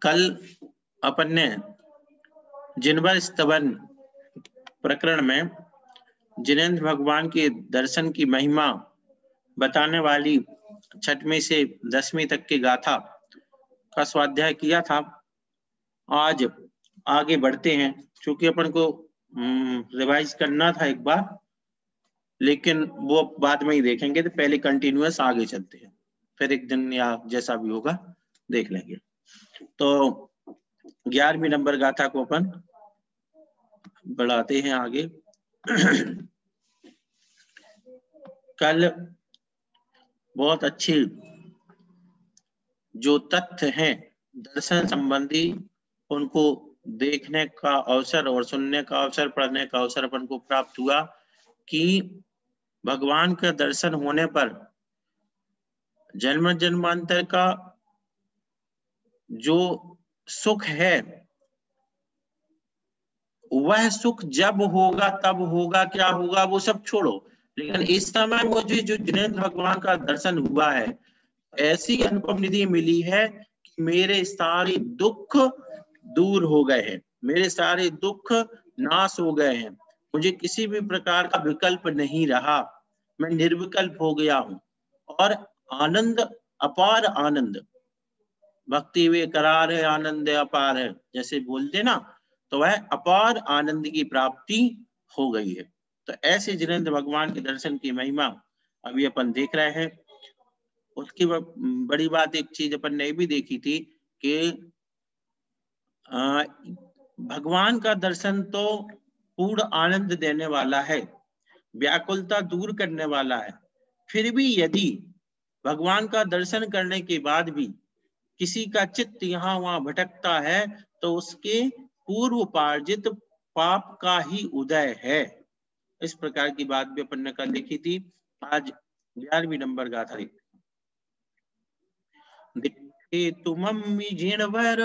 कल अपन ने जिनवर स्तवन प्रकरण में जिनेंद्र भगवान के दर्शन की महिमा बताने वाली 6वीं से 10वीं तक की गाथा का स्वाध्याय किया था। आज आगे बढ़ते हैं, क्योंकि अपन को रिवाइज करना था एक बार, लेकिन वो बाद में ही देखेंगे। तो पहले कंटिन्यूअस आगे चलते हैं, फिर एक दिन या जैसा भी होगा देख लेंगे। तो 11वीं नंबर गाथा को अपन बढ़ाते हैं आगे। कल बहुत अच्छे जो तथ्य हैं दर्शन संबंधी उनको देखने का अवसर और सुनने का अवसर, पढ़ने का अवसर अपन को प्राप्त हुआ कि भगवान का दर्शन होने पर जन्म जन्मांतर का जो सुख है वह सुख जब होगा तब होगा, क्या होगा वो सब छोड़ो, लेकिन इस समय मुझे जो जिनेंद्र भगवान का दर्शन हुआ है, ऐसी अनुपम निधि मिली है कि मेरे सारे दुख दूर हो गए हैं, मेरे सारे दुख नाश हो गए हैं, मुझे किसी भी प्रकार का विकल्प नहीं रहा, मैं निर्विकल्प हो गया हूं। और आनंद, अपार आनंद, भक्ति वे करार है आनंद अपार है, जैसे बोलते ना, तो वह अपार आनंद की प्राप्ति हो गई है। तो ऐसे जिनेंद्र भगवान के दर्शन की महिमा अभी अपन देख रहे हैं। उसकी बड़ी बात एक चीज अपन ने भी देखी थी कि भगवान का दर्शन तो पूर्ण आनंद देने वाला है, व्याकुलता दूर करने वाला है। फिर भी यदि भगवान का दर्शन करने के बाद भी किसी का चित्त यहाँ वहां भटकता है तो उसके पूर्व पार्जित पाप का ही उदय है। इस प्रकार की बात भी अपन ने कल देखी थी। आज 11वीं नंबर गाथा दिखे तुमम्मि जिणवर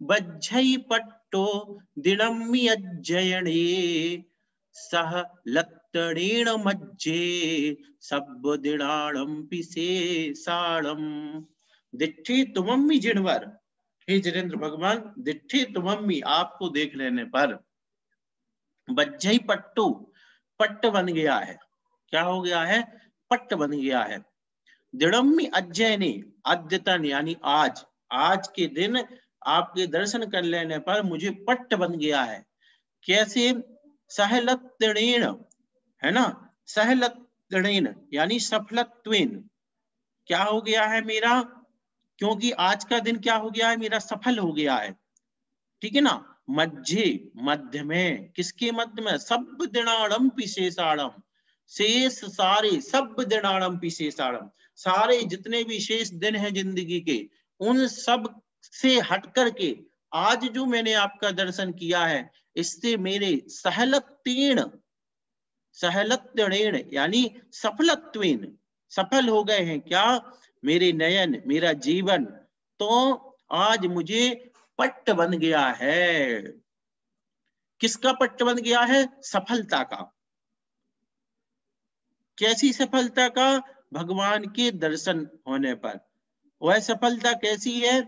बज्झई पट्टो दिणम्मि अज्जयणे सह लत्तणेन मज्जे सब दिणाणम पिसे साणम। दिठे तुमम्मि जिणवर, हे जिनेंद्र भगवान, दिठे तुमम्मि, आपको देख लेने पर, बज्झई पट्टो, पट्ट बन गया है। क्या हो गया है? पट्ट बन गया है। दिणम्मि अज्जयने, अद्यतन यानी आज, आज के दिन आपके दर्शन कर लेने पर मुझे पट्ट बन गया है। कैसे? सहलत्तणेन, है ना, सहलत्तणेन यानी सफलत्वेन, क्या हो गया है मेरा? क्योंकि आज का दिन क्या हो गया है मेरा? सफल हो गया है, ठीक है ना। मध्य, मध्य में, किसके मध्य में? सब दिनाणम पिशेषाणम, शेष सारे, सब दिनाणम पिशेषाणम, सारे जितने भी शेष दिन हैं जिंदगी के, उन सब से हट करके आज जो मैंने आपका दर्शन किया है, इससे मेरे सहलत्तेन, सहलत्तेन यानी सफलत्वेन, सफल हो गए हैं। क्या? मेरे नयन, मेरा जीवन तो आज मुझे पट्ट बन गया है। किसका पट्ट बन गया है? सफलता का। कैसी सफलता का? भगवान के दर्शन होने पर। वह सफलता कैसी है?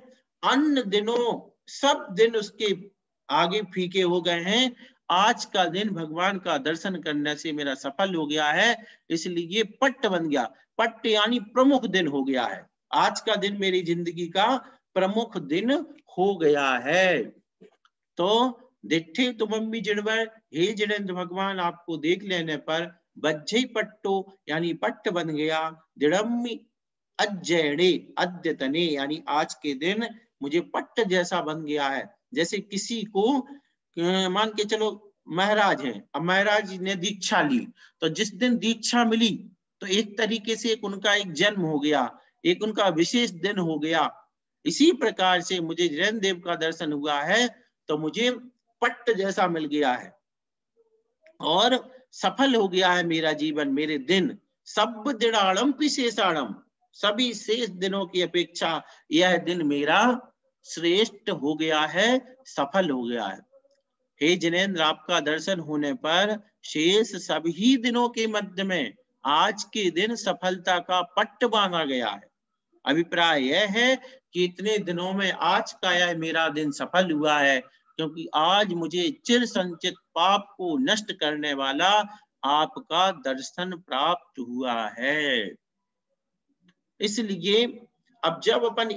अन्य दिनों सब दिन उसके आगे फीके हो गए हैं, आज का दिन भगवान का दर्शन करने से मेरा सफल हो गया है, इसलिए पट्ट बन गया। पट्ट यानी प्रमुख दिन हो गया है, आज का दिन मेरी जिंदगी का प्रमुख दिन हो गया है। तो दिठे तुमम्मि जिणवर, हे जिनेंद्र भगवान, आपको देख लेने पर बज्झई पट्टो यानी पट्ट बन गया, दिणम्मि अज्जयणे, अद्यतने यानी आज के दिन मुझे पट्ट जैसा बन गया है। जैसे किसी को मान के चलो महाराज हैं, अब महाराज ने दीक्षा ली, तो जिस दिन दीक्षा मिली तो एक तरीके से एक उनका एक जन्म हो गया, एक उनका विशेष दिन हो गया। इसी प्रकार से मुझे जिनेंद्र देव का दर्शन हुआ है तो मुझे पट्ट जैसा मिल गया है और सफल हो गया है मेरा जीवन, मेरे दिन। सब दिनाणम पिशेषाणम, सभी शेष दिनों की अपेक्षा यह दिन मेरा श्रेष्ठ हो गया है, सफल हो गया है। हे जिनेंद्र, आपका दर्शन होने पर शेष सभी दिनों के मध्य में आज के दिन सफलता का पट्ट बांधा गया है। अभिप्राय यह है कि इतने दिनों में आज का यह मेरा दिन सफल हुआ है, क्योंकि आज मुझे चिर संचित पाप को नष्ट करने वाला आपका दर्शन प्राप्त हुआ है। इसलिए अब जब अपन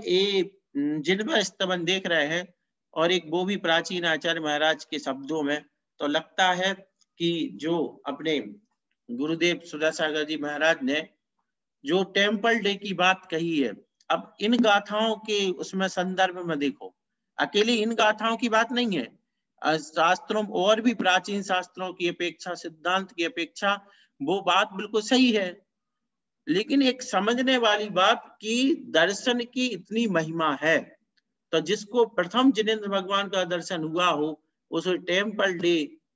जिनवर स्तवन देख रहे हैं और एक वो भी प्राचीन आचार्य महाराज के शब्दों में, तो लगता है कि जो अपने गुरुदेव सुधासागर जी महाराज ने जो टेम्पल डे की बात कही है, अब इन गाथाओं के उसमें संदर्भ में देखो, अकेले इन गाथाओं की बात नहीं है, शास्त्रों और भी प्राचीन शास्त्रों की अपेक्षा, सिद्धांत की अपेक्षा वो बात बिल्कुल सही है, लेकिन एक समझने वाली बात कि दर्शन की इतनी महिमा है, तो जिसको प्रथम जिनेंद्र भगवान का दर्शन हुआ हो, उस टेम्पल डे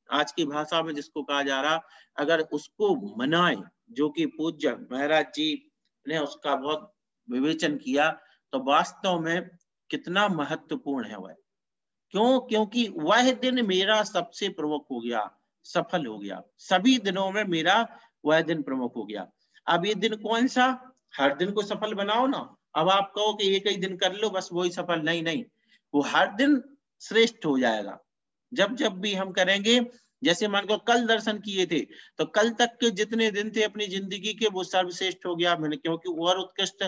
आज की भाषा में जिसको कहा जा रहा, अगर उसको मनाए, जो कि पूज्य महाराज जी ने उसका बहुत विवेचन किया, तो वास्तव में कितना महत्वपूर्ण है वह। क्यों? क्योंकि वह दिन मेरा सबसे प्रमुख हो गया, सफल हो गया, सभी दिनों में मेरा वह दिन प्रमुख हो गया। अब ये दिन कौन सा? हर दिन को सफल बनाओ ना। अब आप कहो कि एक ही दिन कर लो बस वही सफल, नहीं नहीं, वो हर दिन श्रेष्ठ हो जाएगा। जब जब भी हम करेंगे, जैसे मान लो कल दर्शन किए थे, तो कल तक के जितने दिन थे अपनी जिंदगी के, वो सर्वश्रेष्ठ हो गया मैंने, क्योंकि और उत्कृष्ट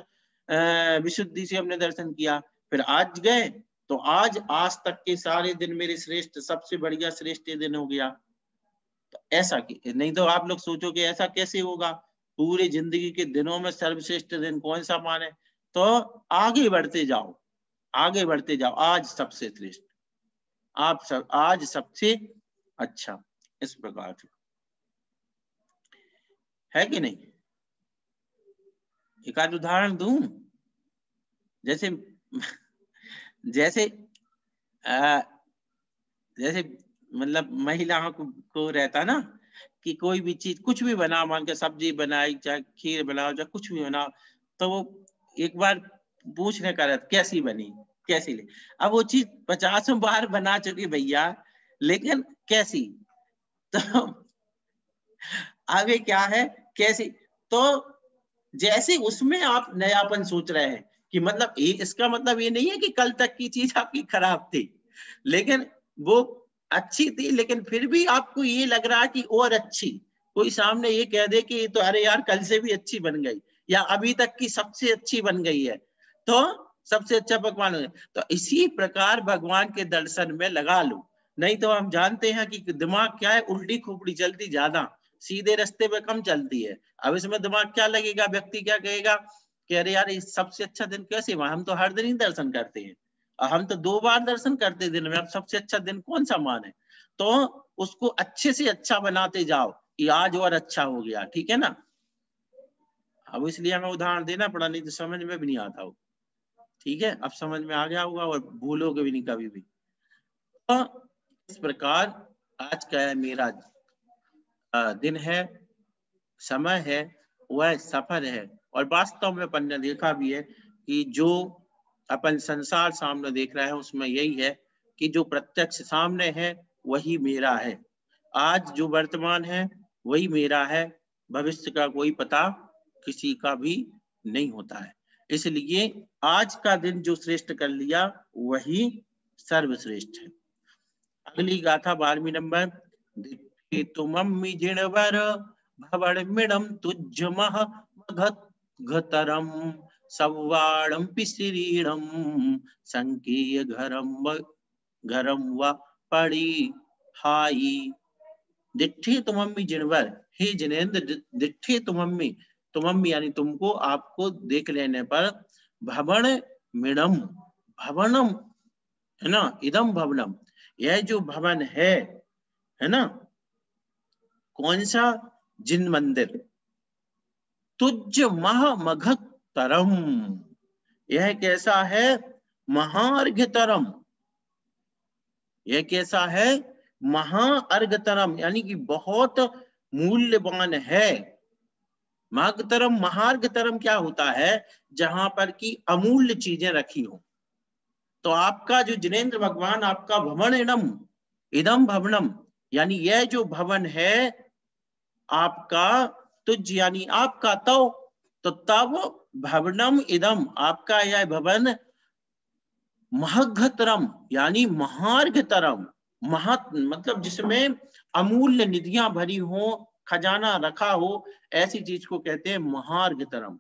विशुद्धि से हमने दर्शन किया। फिर आज गए तो आज तक के सारे दिन मेरे श्रेष्ठ, सबसे बढ़िया श्रेष्ठ दिन हो गया। तो ऐसा कि नहीं तो आप लोग सोचो कि ऐसा कैसे होगा, पूरी जिंदगी के दिनों में सर्वश्रेष्ठ दिन कौन सा माने? तो आगे बढ़ते जाओ, आगे बढ़ते जाओ, आज सबसे श्रेष्ठ, आप सब आज सबसे अच्छा, इस प्रकार से है कि नहीं? एक आध उदाहरण दूं, जैसे जैसे जैसे मतलब महिलाओं को रहता ना कि कोई भी चीज कुछ भी बना, मान के सब्जी बनाई, चाहे खीर बनाओ, चाहे कुछ भी बनाओ, तो वो एक बार पूछने का रहता कैसी बनी, कैसी ले। अब वो चीज 50 बार बना चुकी भैया, लेकिन कैसी? तो आगे क्या है, कैसी? तो जैसे उसमें आप नयापन सोच रहे हैं कि मतलब इसका मतलब ये नहीं है कि कल तक की चीज आपकी खराब थी, लेकिन वो अच्छी थी, लेकिन फिर भी आपको ये लग रहा है कि और अच्छी। कोई सामने ये कह दे कि तो अरे यार कल से भी अच्छी बन गई, या अभी तक की सबसे अच्छी बन गई है, तो सबसे अच्छा पकवान है। तो इसी प्रकार भगवान के दर्शन में लगा लो। नहीं तो हम जानते हैं कि दिमाग क्या है, उल्टी खोपड़ी चलती ज्यादा, सीधे रास्ते पे कम चलती है। अब इसमें दिमाग क्या लगेगा, व्यक्ति क्या कहेगा कि अरे यार ये सबसे अच्छा दिन कैसे हुआ, हम तो हर दिन ही दर्शन करते हैं, हम तो 2 बार दर्शन करते दिन में, अब सबसे अच्छा दिन कौन सा माने? तो उसको अच्छे से अच्छा बनाते जाओ कि आज और अच्छा हो गया, ठीक है ना? अब इसलिए हमें उदाहरण देना पड़ा, नहीं तो समझ में भी नहीं आता हो। ठीक है, अब समझ में आ गया होगा और भूलोगे भी नहीं कभी भी। तो इस प्रकार आज का मेरा दिन है, समय है, वह सफर है। और वास्तव में अपन ने देखा भी है कि जो अपन संसार सामने देख रहे हैं उसमें यही है कि जो प्रत्यक्ष सामने है वही मेरा है। आज जो वर्तमान है वही मेरा है, भविष्य का कोई पता किसी का भी नहीं होता है। इसलिए आज का दिन जो श्रेष्ठ कर लिया वही सर्वश्रेष्ठ है। अगली गाथा 12वीं नंबर, तुमम्मि जिणवर भवड़मिडम तुज्जमः मघतरम सव्वाणं पिसिरीणं संकीय घरम व पड़ी हाई। दिट्ठे तुमम्मि जिणवर, हे जिनेंद्र दिट्ठे तुमम्मि, तुमम्मि यानी तुमको, आपको देख लेने पर, भवन मिडम, भवनम है ना, इदम भवनम, यह जो भवन है ना, कौन सा? जिन मंदिर, तुज्ज मह मघक तरम, यह कैसा है? महार्घ्यतरम, यह कैसा है? महाअर्घ्यतरम, यानी कि बहुत मूल्यवान है। मार्गतरम, महार्घ्यतरम क्या होता है? जहां पर की अमूल्य चीजें रखी हो। तो आपका जो जिनेंद्र भगवान, आपका भवन इदम भवनम, यानी यह जो भवन है आपका, तुझ यानी आपका, तो तब भवनम इदम, आपका यह भवन, महघतरम यानी महार्घतरम, महत मतलब जिसमें अमूल्य निधियां भरी हो, खजाना रखा हो, ऐसी चीज को कहते हैं महार्घतरम,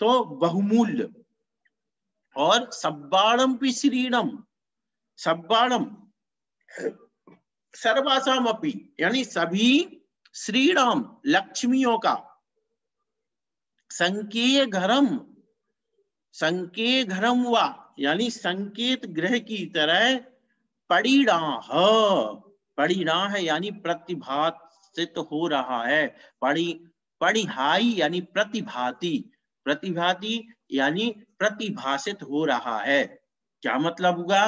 तो बहुमूल्य। और सब्बाणम भी श्रीणम, सब्बाणम सर्वासाम अपी यानी सभी श्रीराम लक्ष्मियों का, संकेय घरम, संकेय घरम वा यानी संकेत ग्रह की तरह, पड़ीडाह, पड़ीडाह यानी प्रतिभासित हो रहा है, पड़िहाई यानी प्रतिभाति, प्रतिभाति यानी प्रतिभासित हो रहा है। क्या मतलब हुआ?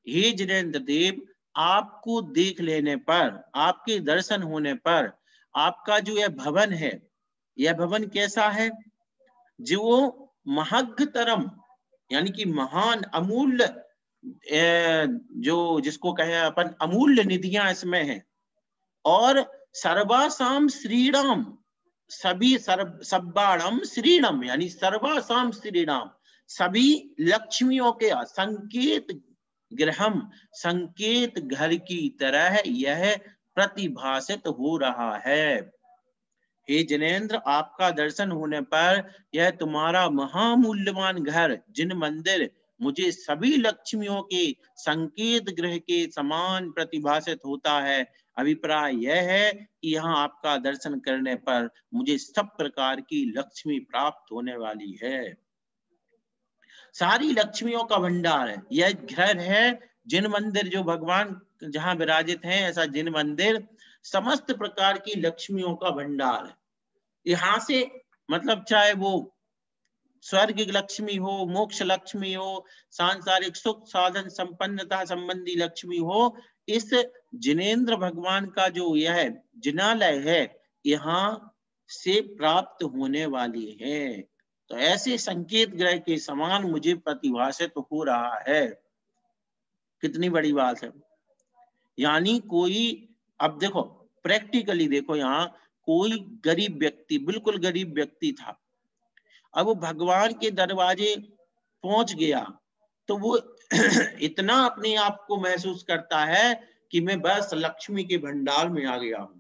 हे जिनेन्द्र देव, आपको देख लेने पर, आपके दर्शन होने पर, आपका जो यह भवन है, यह भवन कैसा है? जो महग्गतरम यानी कि महान अमूल्य, जो जिसको कहे अपन अमूल्य निधियां इसमें हैं, और सर्वासाम श्रीराम, सभी सब्बाणम श्रीणम यानी सर्वासाम श्रीराम, सभी लक्ष्मियों के संकेत गृहम, संकेत घर की तरह यह प्रतिभासित हो रहा है। हे जिनेन्द्र, आपका दर्शन होने पर यह तुम्हारा महामूल्यवान घर, जिन मंदिर मुझे सभी लक्ष्मियों के संकेत गृह के समान प्रतिभासित होता है, अभिप्राय यह है कि यहाँ आपका दर्शन करने पर मुझे सब प्रकार की लक्ष्मी प्राप्त होने वाली है। सारी लक्ष्मियों का भंडार है यह घर है। जिन मंदिर जो भगवान जहाँ विराजित हैं, ऐसा जिन मंदिर समस्त प्रकार की लक्ष्मियों का भंडार है। यहाँ से मतलब चाहे वो स्वर्ग लक्ष्मी हो, मोक्ष लक्ष्मी हो, सांसारिक सुख साधन संपन्नता संबंधी लक्ष्मी हो, इस जिनेन्द्र भगवान का जो यह जिनालय है, यहाँ से प्राप्त होने वाली है। तो ऐसे संकेत ग्रह के समान मुझे प्रतिभासित हो रहा है। कितनी बड़ी बात है। यानी कोई, अब देखो प्रैक्टिकली देखो, यहाँ कोई गरीब व्यक्ति, बिल्कुल गरीब व्यक्ति था, अब वो भगवान के दरवाजे पहुंच गया तो वो इतना अपने आप को महसूस करता है कि मैं बस लक्ष्मी के भंडार में आ गया हूं।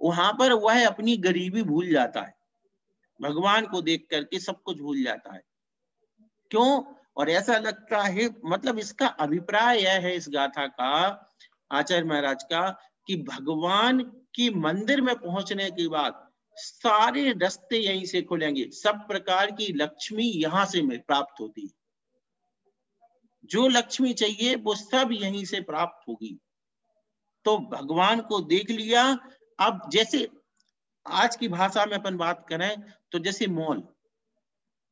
वहां पर वह अपनी गरीबी भूल जाता है, भगवान को देख करके सब कुछ भूल जाता है। क्यों? और ऐसा लगता है, मतलब इसका अभिप्राय यह है इस गाथा का, आचार्य महाराज का, कि भगवान की मंदिर में पहुंचने के बाद सारे रास्ते यहीं से खुलेंगे, सब प्रकार की लक्ष्मी यहां से प्राप्त होती है, जो लक्ष्मी चाहिए वो सब यहीं से प्राप्त होगी। तो भगवान को देख लिया। अब जैसे आज की भाषा में अपन बात करें तो जैसे मॉल,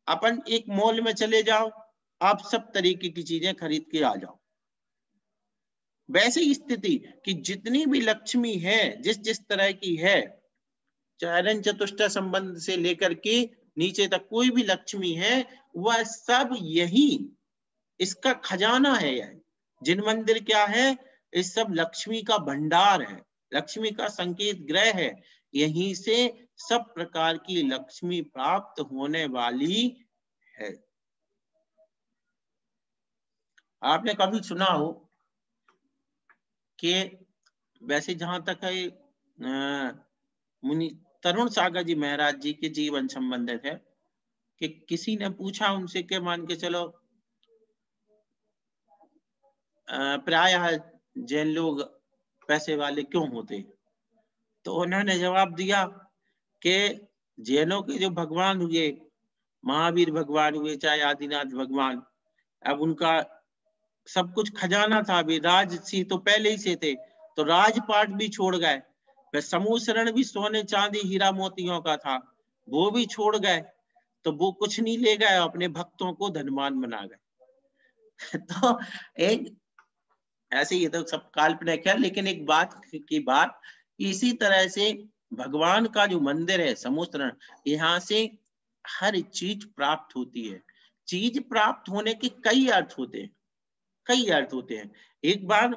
अपन एक मॉल में चले जाओ, आप सब तरीके की चीजें खरीद के आ जाओ। वैसे ही स्थिति कि जितनी भी लक्ष्मी है, जिस जिस तरह की है, चारण चतुष्ट संबंध से लेकर के नीचे तक कोई भी लक्ष्मी है, वह सब यही इसका खजाना है। यह जिन मंदिर क्या है, इस सब लक्ष्मी का भंडार है, लक्ष्मी का संकेत ग्रह है। यहीं से सब प्रकार की लक्ष्मी प्राप्त होने वाली है। आपने कभी सुना हो कि वैसे जहां तक है मुनि तरुण सागर जी महाराज जी के जीवन संबंधित है कि किसी ने पूछा उनसे कि मान के चलो प्रायः जैन लोग पैसे वाले क्यों होते, तो उन्होंने जवाब दिया कि जैनों के जो भगवान हुए, महावीर भगवान हुए चाहे आदिनाथ भगवान, अब उनका सब कुछ खजाना था, भी राजसी तो पहले ही से थे, तो राजपाट भी छोड़ गए, फिर समूह शरण भी सोने चांदी हीरा मोतियों का था, वो भी छोड़ गए, तो वो कुछ नहीं ले गए, अपने भक्तों को धनवान बना गए। तो एक ऐसे ही तो सब काल्पनिक है, लेकिन एक बात की बात, इसी तरह से भगवान का जो मंदिर है समुद्र, यहाँ से हर चीज प्राप्त होती है। चीज प्राप्त होने के कई अर्थ होते हैं, कई अर्थ होते हैं। एक बार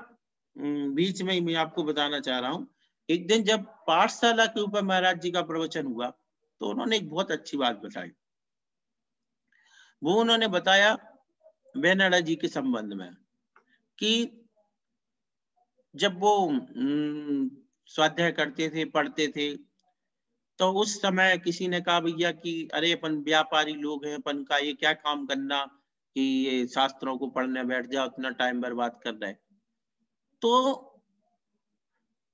बीच में ही मैं आपको बताना चाह रहा हूँ, एक दिन जब पाठशाला के ऊपर महाराज जी का प्रवचन हुआ तो उन्होंने एक बहुत अच्छी बात बताई वो उन्होंने बताया बेनाडा जी के संबंध में कि जब वो स्वाध्याय करते थे, पढ़ते थे, तो उस समय किसी ने कहा भैया कि अरे अपन व्यापारी लोग हैं, अपन का ये क्या काम करना कि ये शास्त्रों को पढ़ने बैठ जाओ, उतना टाइम बर्बाद कर रहे। तो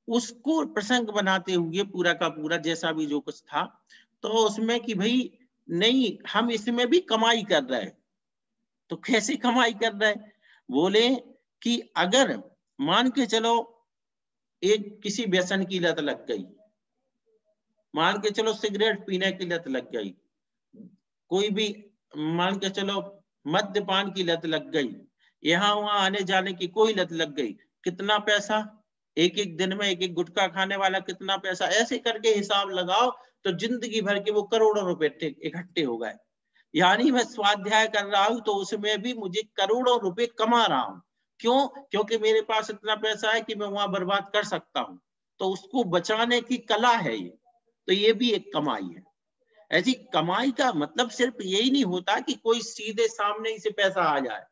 उसको प्रसंग बनाते हुए पूरा का पूरा जैसा भी जो कुछ था, तो उसमें कि भाई नहीं, हम इसमें भी कमाई कर रहे हैं। तो कैसे कमाई कर रहे हैं? बोले कि अगर मान के चलो एक किसी व्यसन की लत लग गई, मान के चलो सिगरेट पीने की लत लग गई, कोई भी मान के चलो मद्यपान की लत लग गई, यहाँ वहां आने जाने की कोई लत लग गई, कितना पैसा एक एक दिन में एक एक गुटखा खाने वाला कितना पैसा, ऐसे करके हिसाब लगाओ तो जिंदगी भर के वो करोड़ों रुपए इकट्ठे हो गए। यानी मैं स्वाध्याय कर रहा हूं तो उसमें भी मुझे करोड़ों रुपए कमा रहा हूं। क्यों? क्योंकि मेरे पास इतना पैसा है कि मैं वहां बर्बाद कर सकता हूं। तो उसको बचाने की कला है ये, तो ये भी एक कमाई है। ऐसी कमाई का मतलब सिर्फ यही नहीं होता कि कोई सीधे सामने ही से पैसा आ जाए।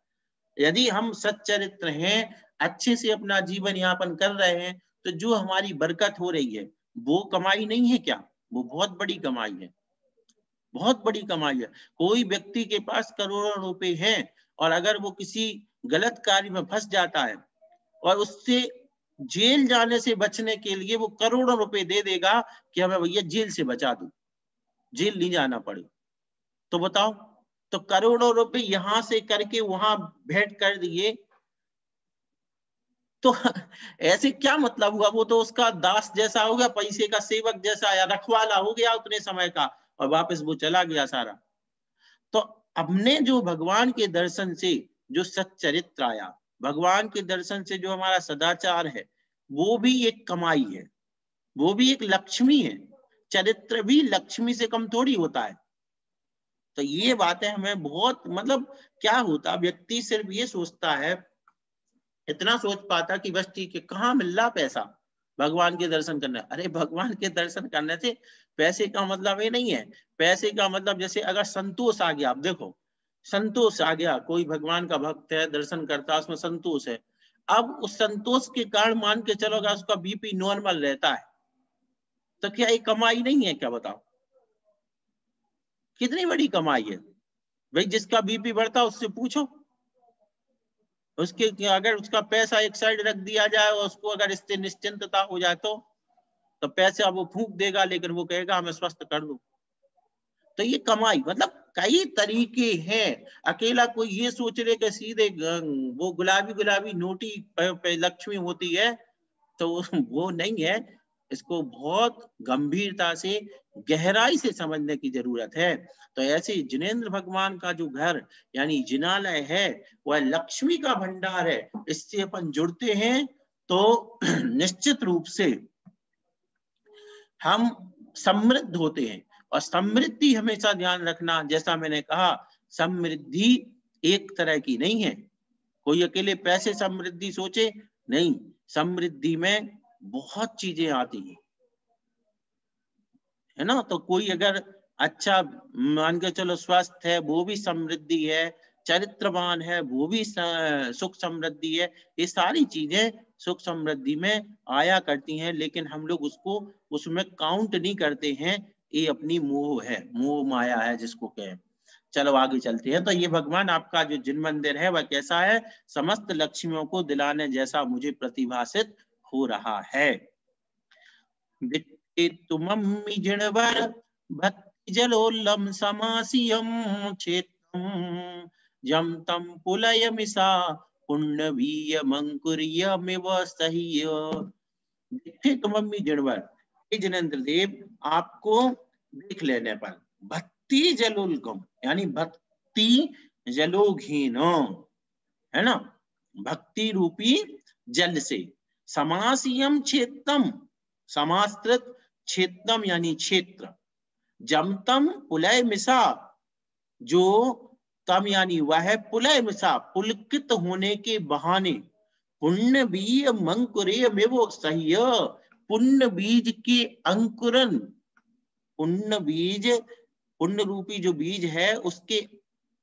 यदि हम सच्चरित्र हैं, अच्छे से अपना जीवन यापन कर रहे हैं, तो जो हमारी बरकत हो रही है वो कमाई नहीं है क्या? वो बहुत बड़ी कमाई है, बहुत बड़ी कमाई है। कोई व्यक्ति के पास करोड़ों रुपए हैं और अगर वो किसी गलत कार्य में फंस जाता है और उससे जेल जाने से बचने के लिए वो करोड़ों रुपए दे देगा कि हमें भैया जेल से बचा दो, जेल नहीं जाना पड़े। तो बताओ, तो करोड़ों रुपए यहां से करके वहां भेंट कर दिए, तो ऐसे क्या मतलब हुआ? वो तो उसका दास जैसा हो गया, पैसे का सेवक जैसा या रखवाला हो गया उतने समय का, और वापस वो चला गया सारा। तो हमने जो भगवान के दर्शन से जो सच्चरित्र आया, भगवान के दर्शन से जो हमारा सदाचार है, वो भी एक कमाई है, वो भी एक लक्ष्मी है। चरित्र भी लक्ष्मी से कम थोड़ी होता है। तो ये बातें हमें बहुत, मतलब क्या होता, व्यक्ति सिर्फ ये सोचता है, इतना सोच पाता कि बस ठीक है, कहाँ मिल रहा पैसा भगवान के दर्शन करने। अरे भगवान के दर्शन करने से पैसे का मतलब ये नहीं है। पैसे का मतलब जैसे अगर संतोष आ गया, आप देखो संतोष आ गया, कोई भगवान का भक्त है, दर्शन करता है, उसमें संतोष है। अब उस संतोष के कारण मान के चलो अगर उसका बीपी नॉर्मल रहता है, तो क्या ये कमाई नहीं है क्या? बताओ, कितनी बड़ी कमाई है भाई। जिसका बीपी बढ़ता है उससे पूछो, उसके अगर उसका पैसा एक साइड रख दिया जाए और उसको अगर इससे निश्चिंतता हो जाए तो पैसा वो फूंक देगा, लेकिन वो कहेगा हमें स्वस्थ कर दो। तो ये कमाई मतलब कई तरीके हैं। अकेला कोई ये सोच रहे कि सीधे वो गुलाबी गुलाबी नोटी पे लक्ष्मी होती है, तो वो नहीं है। इसको बहुत गंभीरता से, गहराई से समझने की जरूरत है। तो ऐसे जिनेंद्र भगवान का जो घर यानी जिनालय है, वह लक्ष्मी का भंडार है। इससे अपन जुड़ते हैं तो निश्चित रूप से हम समृद्ध होते हैं। और समृद्धि हमेशा ध्यान रखना, जैसा मैंने कहा, समृद्धि एक तरह की नहीं है। कोई अकेले पैसे समृद्धि सोचे नहीं, समृद्धि में बहुत चीजें आती हैं, है ना। तो कोई अगर अच्छा मान के चलो स्वस्थ है, वो भी समृद्धि है। चरित्रवान है, वो भी सुख समृद्धि है। ये सारी चीजें सुख समृद्धि में आया करती हैं, लेकिन हम लोग उसको उसमें काउंट नहीं करते हैं। ये अपनी मोह है, मोह माया है जिसको कहें। चलो आगे चलते हैं। तो ये भगवान आपका जो जिन मंदिर है वह कैसा है? समस्त लक्ष्मियों को दिलाने जैसा मुझे प्रतिभासित हो रहा है। तुमम्मि जिणवर भक्ति जलोल्लम समासियम क्षेत्रम जम तम पुलय मिसा पुण्यवीय मंकुर्यमिव सह्य। देखते तुमम्मि जिणवर, जिनेंद्र देव आपको देख लेने पर भक्ति जलोल्गम यानी भक्ति जलोघीन, है ना, भक्ति रूपी जल से, समासियम क्षेत्रम, समास्कृत क्षेत्रम यानी क्षेत्र, जमतम पुलय मिसा, जो तम यानी वह है, पुलय मिसा पुलकित होने के बहाने, पुण्य बीज मंकुरे में वो सह्य, पुण्य बीज के अंकुरन, पुण्य बीज, पुण्य रूपी जो बीज है उसके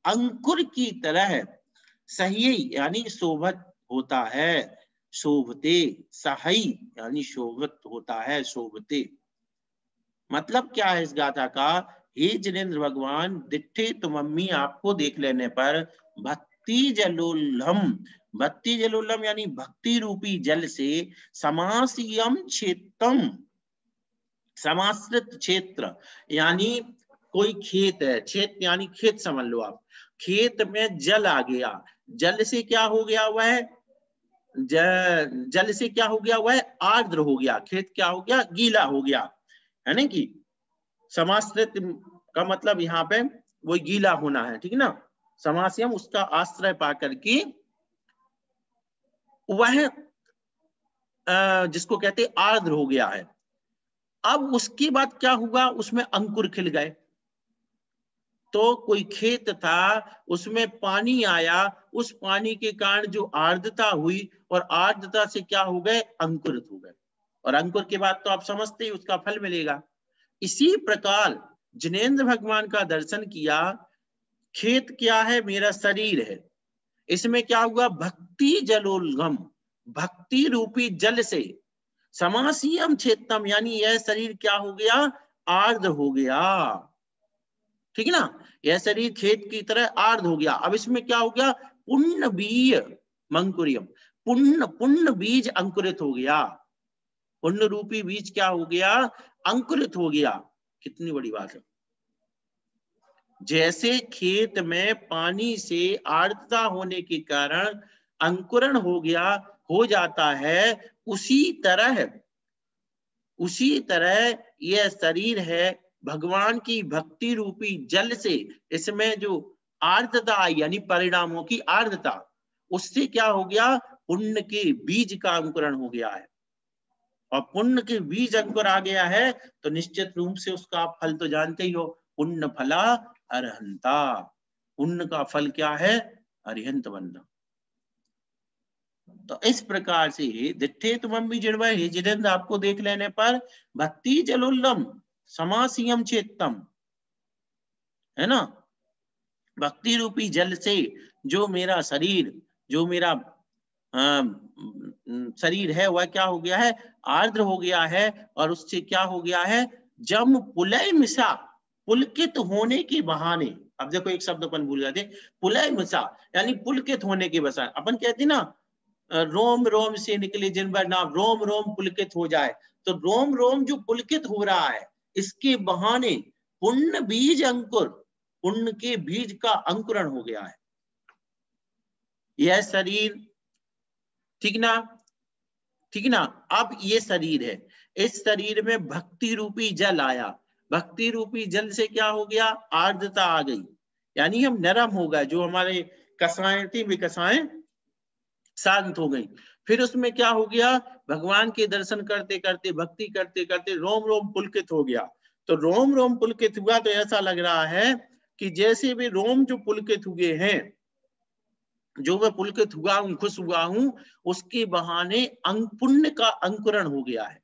अंकुर की तरह सही यानी शोभत होता है, शोभते, सही यानी शोभत होता है, शोभते। मतलब क्या है इस गाथा का? हे जिनेन्द्र भगवान, दिट्ठे तुमम्मी, आपको देख लेने पर भक्ति जलोल्लम, भक्ति जलोल्लम यानी भक्ति रूपी जल से समासियम क्षेत्रम, समाश्रित क्षेत्र यानी कोई खेत है, क्षेत्र यानी खेत समझ लो आप, खेत में जल आ गया, जल से क्या हो गया हुआ है, जल से क्या हो गया हुआ है, आर्द्र हो गया, खेत क्या हो गया, गीला हो गया, है ना कि समाश्रित का मतलब यहाँ पे वो गीला होना है, ठीक है ना। समास्यम उसका आश्रय पाकर के वह जिसको कहते आर्द्र हो गया है। अब उसके बाद क्या हुआ, उसमें अंकुर खिल गए। तो कोई खेत था, उसमें पानी आया, उस पानी के कारण जो आर्द्रता हुई और आर्द्रता से क्या हो गए, अंकुरित हो गए, और अंकुर के बाद तो आप समझते ही उसका फल मिलेगा। इसी प्रकार जिनेन्द्र भगवान का दर्शन किया, खेत क्या है, मेरा शरीर है, इसमें क्या हुआ, भक्ति जलोल्गम, भक्ति रूपी जल से समासीयम क्षेत्रम यानी यह शरीर क्या हो गया, आर्द्र हो गया, ठीक है ना। यह शरीर खेत की तरह आर्द्र हो गया। अब इसमें क्या हो गया, पुण्य बीज मंकुरियम, पुण्य पुण्य बीज अंकुरित हो गया, पुण्य रूपी बीज क्या हो गया, अंकुरित हो गया। कितनी बड़ी बात है। जैसे खेत में पानी से आर्द्रता होने के कारण अंकुरण हो गया, हो जाता है, उसी तरह यह शरीर है, भगवान की भक्ति रूपी जल से इसमें जो आर्द्रता आई यानी परिणामों की आर्द्रता, उससे क्या हो गया, पुण्य के बीज का अंकुरण हो गया है। और पुण्य के बीज अंकुर आ गया है तो निश्चित रूप से उसका फल तो जानते ही हो, पुण्य फला अरहंता, पुण्य का फल क्या है, अरिहंत बनना। तो इस प्रकार से दिट्ठे तुमम्मी जिणवै, हे जिनेन्द्र आपको देख लेने पर भक्ति जलोल्लम समासियम चेत्तम, है ना, भक्ति रूपी जल से जो मेरा शरीर, जो मेरा शरीर है वह क्या हो गया है, आर्द्र हो गया है, और उससे क्या हो गया है, जम पुलय मिशा, पुलकित होने के बहाने। अब देखो एक शब्द अपन भूल जाते, पुलय मिशा यानी पुलकित होने के बहाने। अपन कहते ना रोम रोम से निकले जिन पर नाम, रोम रोम पुलकित हो जाए, तो रोम रोम जो पुलकित हो रहा है इसके बहाने पुण्य बीज अंकुर, पुण्य के बीज का अंकुरण हो गया है। यह शरीर, ठीक ना, ठीक ना। अब ये शरीर है, इस शरीर में भक्ति रूपी जल आया, भक्ति रूपी जल से क्या हो गया, आर्द्रता आ गई, यानी हम नरम हो गए, जो हमारे कसाएं थी विकसाएं शांत हो गई। फिर उसमें क्या हो गया, भगवान के दर्शन करते करते, भक्ति करते करते रोम रोम पुलकित हो गया। तो रोम रोम पुलकित हुआ तो ऐसा लग रहा है कि जैसे भी रोम जो पुलकित हुए हैं, जो मैं पुलकित हुआ हूं, खुश हुआ हूं, उसके बहाने पुण्य का अंकुरण हो गया है।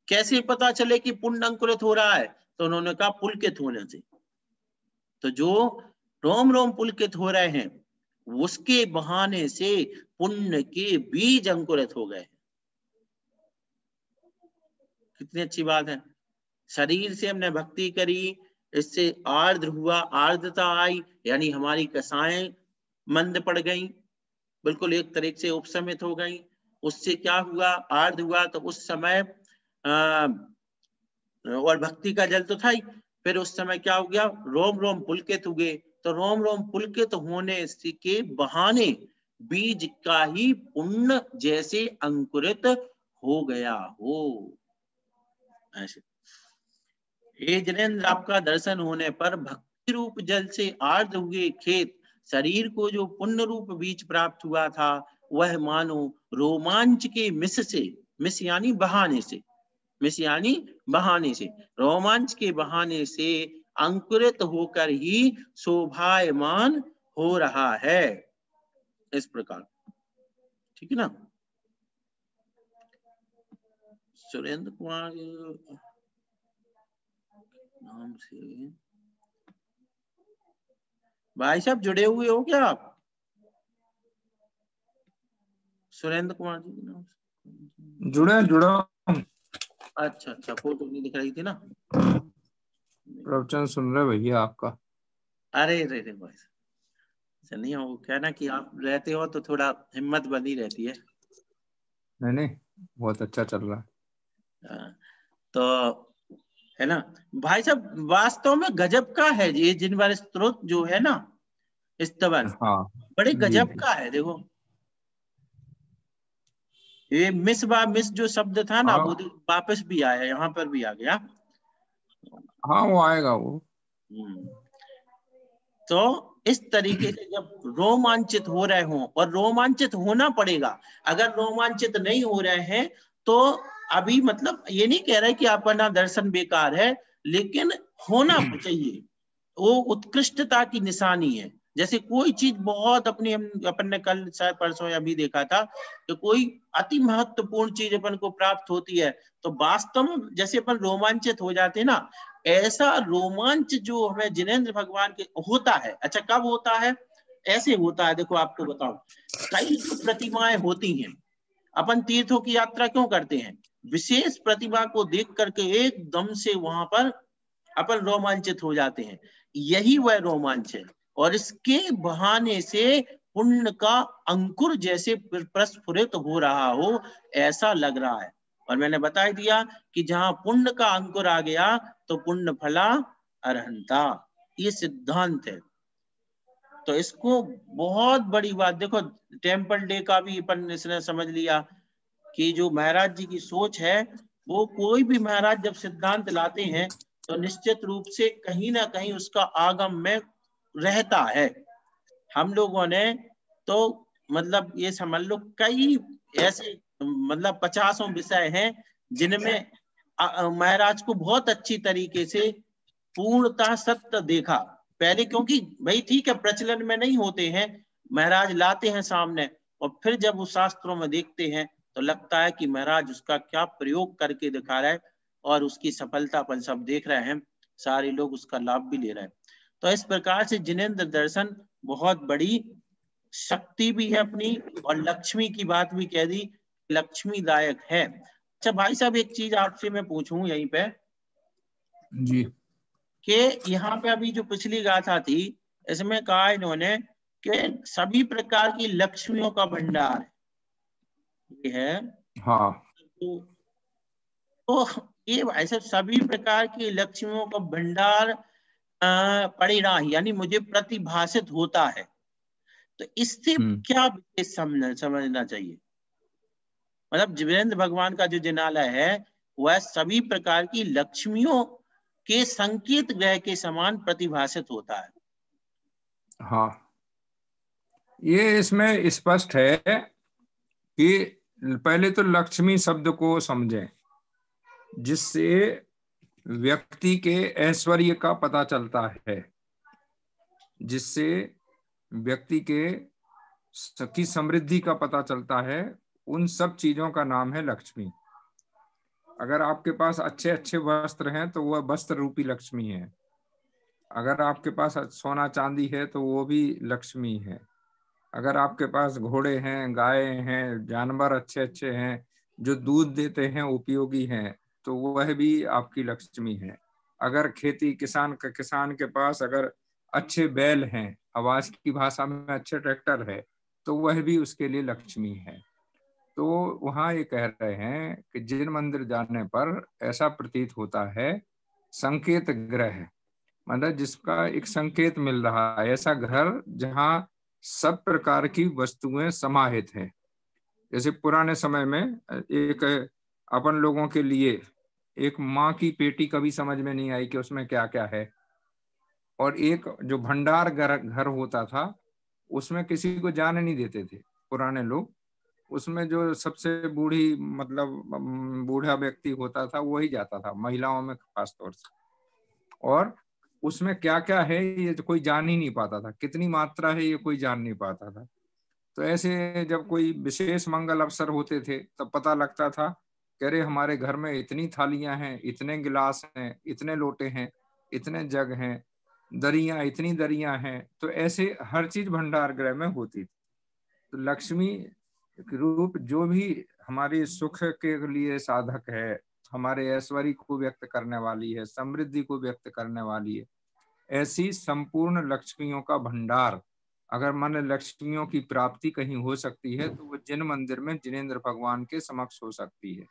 कैसे पता चले कि पुण्य अंकुरित हो रहा है, तो उन्होंने कहा पुलकित होने से। तो जो रोम रोम पुलकित हो रहे हैं उसके बहाने से पुण्य के बीज अंकुरित हो गए। कितनी अच्छी बात है। शरीर से हमने भक्ति करी, इससे आर्द्र हुआ, आर्द्रता आई, यानी हमारी कसाएं मंद पड़ गई, बिल्कुल एक तरीके से उपशमित हो गई। उससे क्या हुआ, आर्द्र हुआ, तो उस समय और भक्ति का जल तो था ही, फिर उस समय क्या हो गया, रोम रोम पुलकित हुए। तो रोम रोम पुलकित होने के बहाने बीज का ही पुण्य जैसे अंकुरित हो गया हो। ऐसे हे जिनेन्द्र आपका दर्शन होने पर भक्ति रूप जल से आर्द्र हुए खेत, शरीर को जो पुण्य रूप बीज प्राप्त हुआ था, वह मानो रोमांच के मिस से, मिस यानी बहाने से, मिस यानी बहाने से, रोमांच के बहाने से अंकुरित होकर ही शोभायमान हो रहा है। इस प्रकार, ठीक है ना। सुरेंद्र कुमार नाम से भाई साहब जुड़े हुए हो क्या आप? सुरेंद्र कुमार जी के नाम से जुड़ा। अच्छा अच्छा, फोटो नहीं दिख रही थी ना। प्रवचन सुन रहे भैया आपका। अरे रे रे भाई साहब, चलिए वो क्या ना कि आप रहते हो तो थोड़ा हिम्मत बनी रहती है। नहीं नहीं, बहुत अच्छा चल रहा है। हाँ, तो है ना भाई साहब, वास्तव में गजब का है ये जिनवर स्त्रोत जो है ना, स्तवन, हाँ बड़े जी गजब जी। का है। देखो ये मिस बा मिस जो शब्द था ना, वो हाँ वापस भी आया, यहाँ पर भी आ गया। हाँ, वो आएगा वो। हम्म। तो इस तरीके से जब रोमांचित हो रहे हों, और रोमांचित होना पड़ेगा, अगर रोमांचित नहीं हो रहे हैं तो अभी मतलब ये नहीं कह रहे कि अपना दर्शन बेकार है, लेकिन होना चाहिए। वो उत्कृष्टता की निशानी है। जैसे कोई चीज बहुत अपनी, हम अपन ने कल शायद परसों अभी देखा था कि कोई अति महत्वपूर्ण चीज अपन को प्राप्त होती है, तो वास्तव में जैसे अपन रोमांचित हो जाते हैं ना, ऐसा रोमांच जो हमें जिनेंद्र भगवान के होता है। अच्छा कब होता है? ऐसे होता है, देखो आपको बताओ, कई जो प्रतिमाएं होती हैं, अपन तीर्थों की यात्रा क्यों करते हैं? विशेष प्रतिमा को देख करके एकदम से वहां पर अपन रोमांचित हो जाते हैं। यही वह रोमांच है, और इसके बहाने से पुण्य का अंकुर जैसे प्रस्फुरित हो रहा हो, ऐसा लग रहा है। और मैंने बता ही दिया कि जहां पुण्य का अंकुर आ गया तो पुण्य फला अरहंता, ये सिद्धांत है। तो इसको बहुत बड़ी बात देखो, टेम्पल डे का भी अपन इसने समझ लिया कि जो महाराज जी की सोच है, वो कोई भी महाराज जब सिद्धांत लाते हैं तो निश्चित रूप से कहीं ना कहीं उसका आगम में रहता है। हम लोगों ने तो मतलब ये समझ लो कई ऐसे मतलब 50 विषय हैं जिनमें महाराज को बहुत अच्छी तरीके से पूर्णतः सत्य देखा पहले, क्योंकि भाई ठीक है प्रचलन में नहीं होते हैं, महाराज लाते हैं सामने, और फिर जब उस शास्त्रों में देखते हैं तो लगता है कि महाराज उसका क्या प्रयोग करके दिखा रहा है, और उसकी सफलता अपन सब देख रहे हैं, सारे लोग उसका लाभ भी ले रहे हैं। तो इस प्रकार से जिनेंद्र दर्शन बहुत बड़ी शक्ति भी है अपनी, और लक्ष्मी की बात भी कह दी, लक्ष्मीदायक है। अच्छा भाई साहब, एक चीज आपसे मैं पूछूं यहीं पे जी कि यहाँ पे अभी जो पिछली गाथा थी, इसमें कहा इन्होंने कि सभी प्रकार की लक्ष्मियों का भंडार ये है। हाँ। तो, तो ये भाई साहब सभी प्रकार की लक्ष्मियों का भंडार परिणाम यानी मुझे प्रतिभाषित होता है, तो इससे हम्म। क्या विशेष समझना चाहिए? मतलब वीरेंद्र भगवान का जो जिनालय है वह सभी प्रकार की लक्ष्मियों के संकेत ग्रह के समान प्रतिभाषित होता है। हाँ, ये इसमें स्पष्ट है कि पहले तो लक्ष्मी शब्द को समझें, जिससे व्यक्ति के ऐश्वर्य का पता चलता है, जिससे व्यक्ति के की समृद्धि का पता चलता है। उन सब चीजों का नाम है लक्ष्मी। अगर आपके पास अच्छे अच्छे वस्त्र हैं तो वह वस्त्र रूपी लक्ष्मी है। अगर आपके पास सोना चांदी है तो वो भी लक्ष्मी है। अगर आपके पास घोड़े हैं, गाय हैं, जानवर अच्छे अच्छे हैं जो दूध देते हैं, उपयोगी हैं, तो वह भी आपकी लक्ष्मी है। अगर खेती किसान के पास अगर अच्छे बैल हैं, आवाज की भाषा में अच्छे ट्रैक्टर है, तो वह भी उसके लिए लक्ष्मी है। तो वहां ये कह रहे हैं कि जिन मंदिर जाने पर ऐसा प्रतीत होता है, संकेत ग्रह मतलब जिसका एक संकेत मिल रहा है, ऐसा घर जहाँ सब प्रकार की वस्तुएं समाहित हैं। जैसे पुराने समय में एक अपन लोगों के लिए एक माँ की पेटी कभी समझ में नहीं आई कि उसमें क्या क्या है, और एक जो भंडार घर होता था उसमें किसी को जाने नहीं देते थे पुराने लोग। उसमें जो सबसे बूढ़ी मतलब बूढ़ा व्यक्ति होता था वही जाता था, महिलाओं में खास तौर से। और उसमें क्या क्या है ये तो कोई जान ही नहीं पाता था, कितनी मात्रा है ये कोई जान नहीं पाता था। तो ऐसे जब कोई विशेष मंगल अवसर होते थे तब पता लगता था कि अरे हमारे घर में इतनी थालियां हैं, इतने गिलास हैं, इतने लोटे हैं, इतने जग हैं। दरियां, इतनी दरियां हैं। तो ऐसे हर चीज भंडार गृह में होती थी। तो लक्ष्मी रूप जो भी हमारे सुख के लिए साधक है, हमारे ऐश्वर्य को व्यक्त करने वाली है, समृद्धि को व्यक्त करने वाली है, ऐसी संपूर्ण लक्ष्मियों का भंडार, अगर मन लक्ष्मियों की प्राप्ति कहीं हो सकती है तो वो जिन मंदिर में जिनेंद्र भगवान के समक्ष हो सकती है,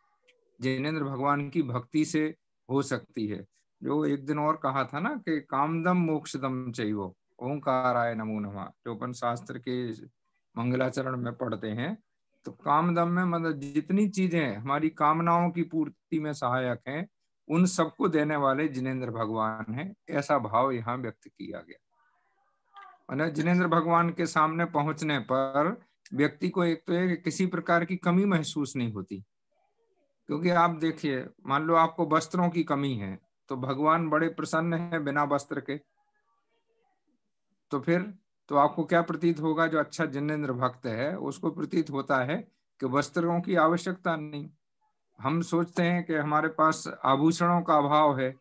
जिनेंद्र भगवान की भक्ति से हो सकती है। जो एक दिन और कहा था ना कि कामदम मोक्षदम चाहिए, ओंकाराय नमो नमः, जो अपन शास्त्र के मंगलाचरण में पढ़ते हैं। तो कामदम में मतलब जितनी चीजें हमारी कामनाओं की पूर्ति में सहायक हैं, उन सबको देने वाले जिनेंद्र भगवान हैं, ऐसा भाव यहाँ व्यक्त किया गया। मतलब जिनेंद्र भगवान के सामने पहुंचने पर व्यक्ति को एक तो है कि किसी प्रकार की कमी महसूस नहीं होती। क्योंकि आप देखिए, मान लो आपको वस्त्रों की कमी है तो भगवान बड़े प्रसन्न है बिना वस्त्र के, तो फिर तो आपको क्या प्रतीत होगा? जो अच्छा जिनेंद्र भक्त है उसको प्रतीत होता है कि वस्त्रों की आवश्यकता नहीं। हम सोचते हैं कि हमारे पास आभूषणों का अभाव है,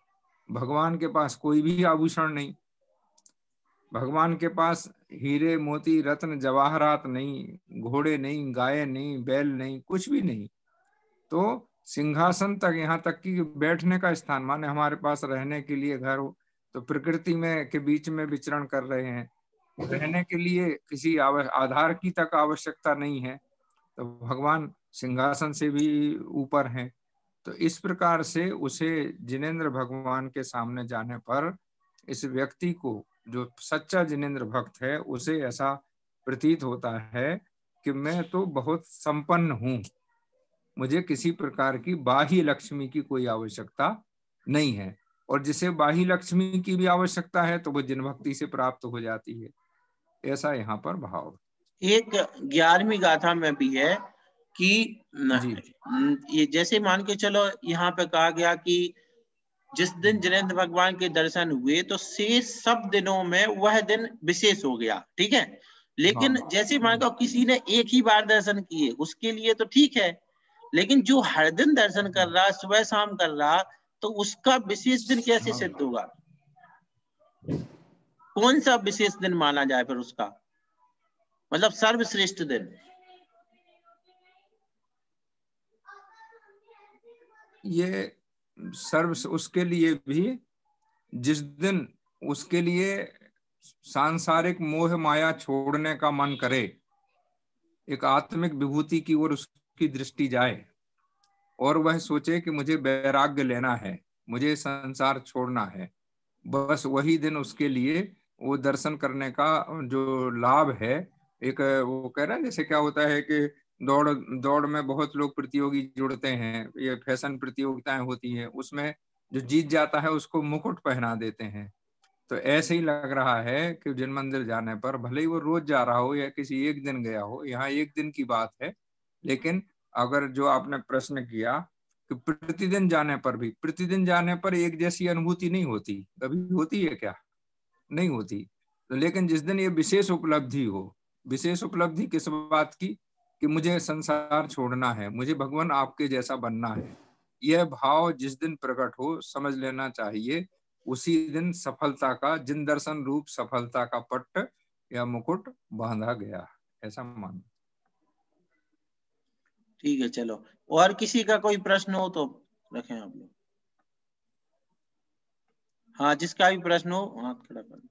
भगवान के पास कोई भी आभूषण नहीं, भगवान के पास हीरे मोती रत्न जवाहरात नहीं, घोड़े नहीं, गाय नहीं, बैल नहीं, कुछ भी नहीं। तो सिंहासन तक, यहाँ तक कि बैठने का स्थान, माने हमारे पास रहने के लिए घर हो, तो प्रकृति में के बीच में विचरण कर रहे हैं, रहने के लिए किसी आधार की तक आवश्यकता नहीं है, तो भगवान सिंहासन से भी ऊपर हैं। तो इस प्रकार से उसे जिनेंद्र भगवान के सामने जाने पर इस व्यक्ति को, जो सच्चा जिनेंद्र भक्त है, उसे ऐसा प्रतीत होता है कि मैं तो बहुत संपन्न हूं, मुझे किसी प्रकार की बाह्य लक्ष्मी की कोई आवश्यकता नहीं है। और जिसे बाह्य लक्ष्मी की भी आवश्यकता है तो वो जिन भक्ति से प्राप्त हो जाती है, ऐसा यहाँ पर भाव। एक 11वीं गाथा में भी है कि जी ये जैसे मान के चलो, यहाँ पे कहा गया कि जिस दिन जिनेंद्र भगवान के दर्शन हुए तो शेष सब दिनों में वह दिन विशेष हो गया, ठीक है। लेकिन हाँ, जैसे मान लो किसी ने एक ही बार दर्शन किए, उसके लिए तो ठीक है, लेकिन जो हर दिन दर्शन कर रहा, सुबह शाम कर रहा, तो उसका विशेष दिन कैसे हाँ। सिद्ध होगा? कौन सा विशेष दिन माना जाए फिर उसका, मतलब सर्वश्रेष्ठ दिन? ये सर्व उसके लिए भी, जिस दिन उसके लिए सांसारिक मोह माया छोड़ने का मन करे, एक आत्मिक विभूति की ओर उसकी दृष्टि जाए और वह सोचे कि मुझे वैराग्य लेना है, मुझे संसार छोड़ना है, बस वही दिन उसके लिए वो दर्शन करने का जो लाभ है। एक वो कह रहे हैं जैसे क्या होता है कि दौड़ दौड़ में बहुत लोग प्रतियोगी जुड़ते हैं, ये फैशन प्रतियोगिताएं होती हैं, उसमें जो जीत जाता है उसको मुकुट पहना देते हैं। तो ऐसे ही लग रहा है कि जिन मंदिर जाने पर, भले ही वो रोज जा रहा हो या किसी एक दिन गया हो, यहाँ एक दिन की बात है, लेकिन अगर जो आपने प्रश्न किया कि प्रतिदिन जाने पर भी, प्रतिदिन जाने पर एक जैसी अनुभूति नहीं होती, कभी होती है क्या? नहीं होती। तो लेकिन जिस दिन ये विशेष उपलब्धि हो, विशेष उपलब्धि किस बात की? कि मुझे संसार छोड़ना है, मुझे भगवान आपके जैसा बनना है, यह भाव जिस दिन प्रकट हो, समझ लेना चाहिए उसी दिन सफलता का, जिन दर्शन रूप सफलता का पट्ट या मुकुट बांधा गया, ऐसा मान। ठीक है, चलो। और किसी का कोई प्रश्न हो तो रखें आप लोग। हाँ, जिसका भी प्रश्न हो हाथ खड़ा करें।